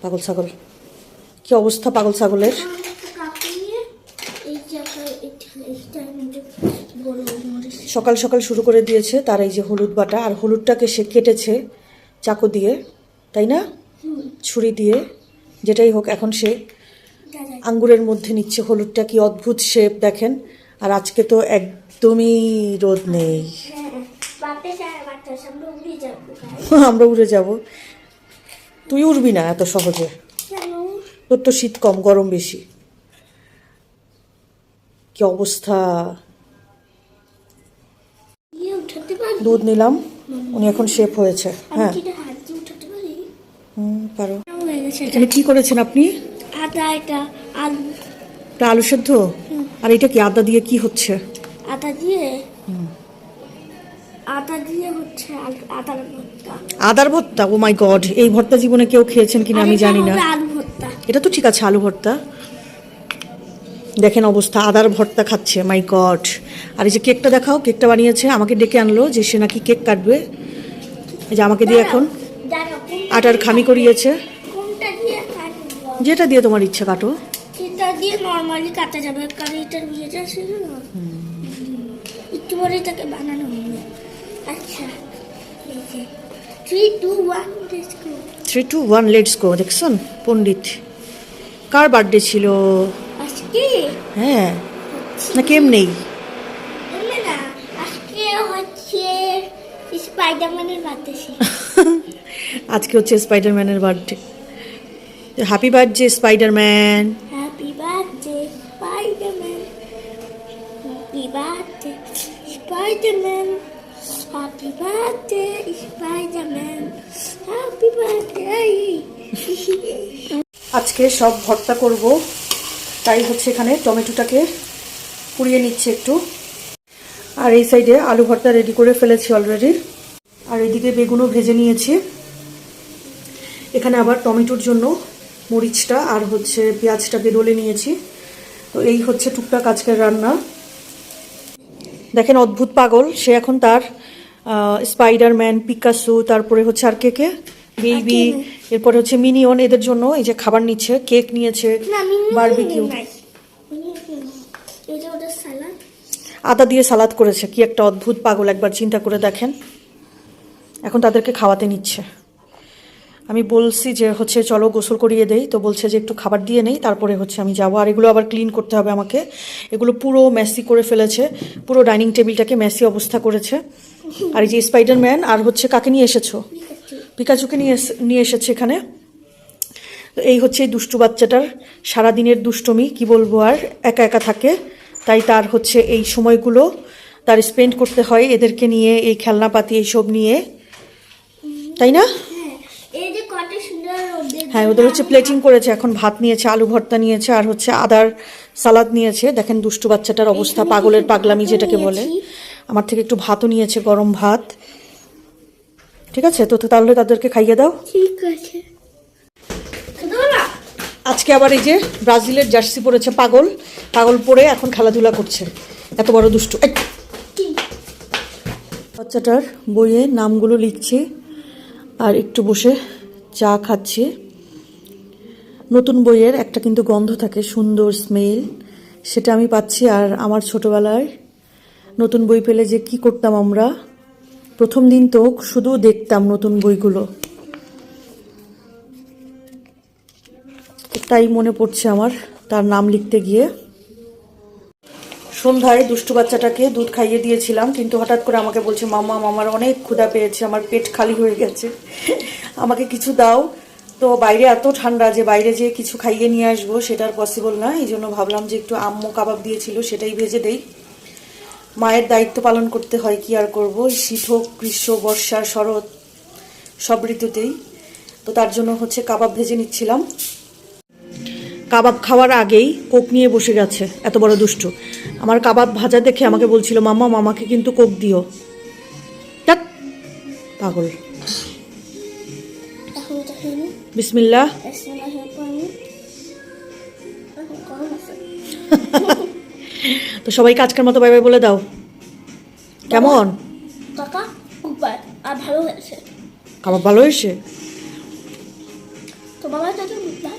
পাগল ছাগল, কি অবস্থা পাগল ছাগলের। সকাল সকাল শুরু করে দিয়েছে তার এই যে হলুদ বাটা, আর হলুদটাকে সে কেটেছে চাকু দিয়ে, তাই না, ছুরি দিয়ে, যেটাই হোক। এখন সে আঙ্গুরের মধ্যে নিচ্ছে হলুদটা। কি অদ্ভুত শেপ দেখেন। আর আজকে তো একদমই রোদ নেই, আমরা উড়ে যাব। তুই উড়বি না এত সহজে, তোর তো শীত কম গরম বেশি। কি অবস্থা। দুধ নিলাম, উনি এখন শেপ হয়েছে। হ্যাঁ পারো। এখানে কি করেছেন আপনি? আলু সেদ্ধ। আর এটা কি আদা দিয়ে কি হচ্ছে? আদা দিয়ে হচ্ছে আদার ভর্তা। আদার ভর্তা? ও মাই গড, এই ভর্তা জীবনে কেউ খেয়েছেন কিনা আমি জানি না। আলু ভর্তা, এটা তো ঠিক আছে, আলু ভর্তা। দেখেন অবস্থা, আদার ভর্তা খাচ্ছে, মাই গড। আর এই যে কেকটা দেখাও, কেকটা বানিয়েছে, আমাকে ডেকে আনলো যে সে নাকি কেক কাটবে। এই যে আমাকে দিয়ে এখন আটার খামি করিয়েছে। যেটা দিয়ে তোমার ইচ্ছে কাটো। এটা দিয়ে নরমালি কাটা যাবে, কারণ এটার ভিতরে ছিল না, একটু পরে এটাকে বানানো হবে। আচ্ছা 3 2 1 লেটস গো। 3 2 1 let's go. দেখছেন পণ্ডিত, কার বার্থডে ছিল আজকে? হ্যাঁ না কেম নেই না, আজকে হচ্ছে স্পাইডারম্যানের বার্থডে ছিল। আজকে হচ্ছে স্পাইডারম্যানের birthday. Happy birthday Spiderman. Happy birthday Spiderman, happy birthday Spiderman, happy birthday Spiderman, happy birthday. আজকে সব ভর্তা করব, তাই হচ্ছে এখানে টমেটোটাকে পুড়িয়ে নিচ্ছে একটু। আর এই সাইডে আলু ভর্তা রেডি করে ফেলেছি অলরেডি। আর এদিকে বেগুনও ভেজে নিয়েছি। এখানে আবার টমেটোর জন্য মরিচটা আর হচ্ছে পেঁয়াজটাকে ডলে নিয়েছি। তো এই হচ্ছে টুকটাক আজকের রান্না। দেখেন অদ্ভুত পাগল, সে এখন তার স্পাইডারম্যান, পিকাসো, তারপরে হচ্ছে আর কে বেবি, এরপরে হচ্ছে মিনিয়ন, এদের জন্য এই যে খাবার নিচ্ছে। কেক নিয়েছে, বারবিকিউ, আদা দিয়ে সালাদ করেছে। কি একটা অদ্ভুত পাগল, একবার চিন্তা করে দেখেন। এখন তাদেরকে খাওয়াতে নিচ্ছে। আমি বলছি যে হচ্ছে চলো গোসল করিয়ে দেই, তো বলছে যে একটু খাবার দিয়ে নেই তারপরে হচ্ছে আমি যাবো। আর এগুলো আবার ক্লিন করতে হবে আমাকে। এগুলো পুরো মেসি করে ফেলেছে, পুরো ডাইনিং টেবিলটাকে মেসি অবস্থা করেছে। আর এই যে স্পাইডারম্যান আর হচ্ছে কাকে নিয়ে এসেছো? পিকাচুকে নিয়ে এসেছে এখানে। তো এই হচ্ছে এই দুষ্টু বাচ্চাটার সারাদিনের দুষ্টমি, কি বলবো আর, একা একা থাকে, তাই তার হচ্ছে এই সময়গুলো তার স্পেন্ড করতে হয় এদেরকে নিয়ে, এই খেলনাপাতি এইসব নিয়ে, তাই না? হ্যাঁ, ওদের হচ্ছে প্লেটিং করেছে, এখন ভাত নিয়েছে, আলু ভর্তা নিয়েছে, আর হচ্ছে আদার সালাদ নিয়েছে। দেখেন দুষ্টু বাচ্চাটার অবস্থা, পাগলের পাগলামি যেটাকে বলে। আমার থেকে একটু ভাতও নিয়েছে, গরম ভাত। ঠিক আছে, তো তাহলে তাদেরকে খাইয়ে দাও। ঠিক আছে। আজকে আবার এই যে ব্রাজিলের জার্সি পরেছে, পাগল পাগল পরে এখন খেলাধুলা করছে, এত বড় দুষ্টু। বাচ্চাটার বইয়ে নামগুলো লিখছে আর একটু বসে চা খাচ্ছে। নতুন বইয়ের একটা কিন্তু গন্ধ থাকে, সুন্দর স্মেল, সেটা আমি পাচ্ছি। আর আমার ছোটবেলায় নতুন বই পেলে যে কি করতাম আমরা, প্রথম দিন তো শুধু দেখতাম নতুন বইগুলো, তাই মনে পড়ছে আমার তার নাম লিখতে গিয়ে। সন্ধ্যায় দুষ্টু বাচ্চাটাকে দুধ খাইয়ে দিয়েছিলাম, কিন্তু হঠাৎ করে আমাকে বলছে মামা আমার অনেক ক্ষুধা পেয়েছে, আমার পেট খালি হয়ে গেছে, আমাকে কিছু দাও। তো বাইরে এত ঠান্ডা যে বাইরে যেয়ে কিছু খাইয়ে নিয়ে আসবো সেটা আর পসিবল না। এই জন্য ভাবলাম যে একটু আম্মু কাবাব দিয়েছিল সেটাই ভেজে দেই। মায়ের দায়িত্ব পালন করতে হয়, কি আর করবো, শীত হোক গ্রীষ্ম বর্ষা শরৎ সব ঋতুতেই। তো তার জন্য হচ্ছে কাবাব ভেজে নিচ্ছিলাম। কাবাব খাওয়ার আগেই কোক নিয়ে বসে গেছে, এত বড় দুষ্টু। আমার কাবাব ভাজা দেখে আমাকে বলছিল মামা মামাকে কিন্তু কোক দিও। পাগল। বিসমিল্লাহ। তো সবাইকে আজকের মতো বাই বাই বলে দাও। কেমন কাকা ভালো হয়েছে, কাবাব ভালো হয়েছে। তো বাবা তাকে বুঝলাম